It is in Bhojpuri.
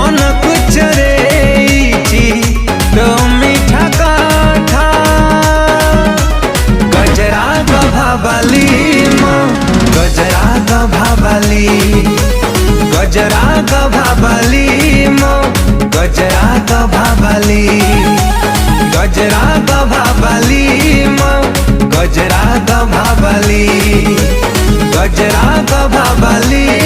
मन कुछ रे तो मीठा काठा गजरा गभाबाली मो गजरा गभाबाली गजरा गभाबाली मो गजरा गभाबाली गजरा गभाबाली मो गजरा गभाबाली गजरा गभाबाली।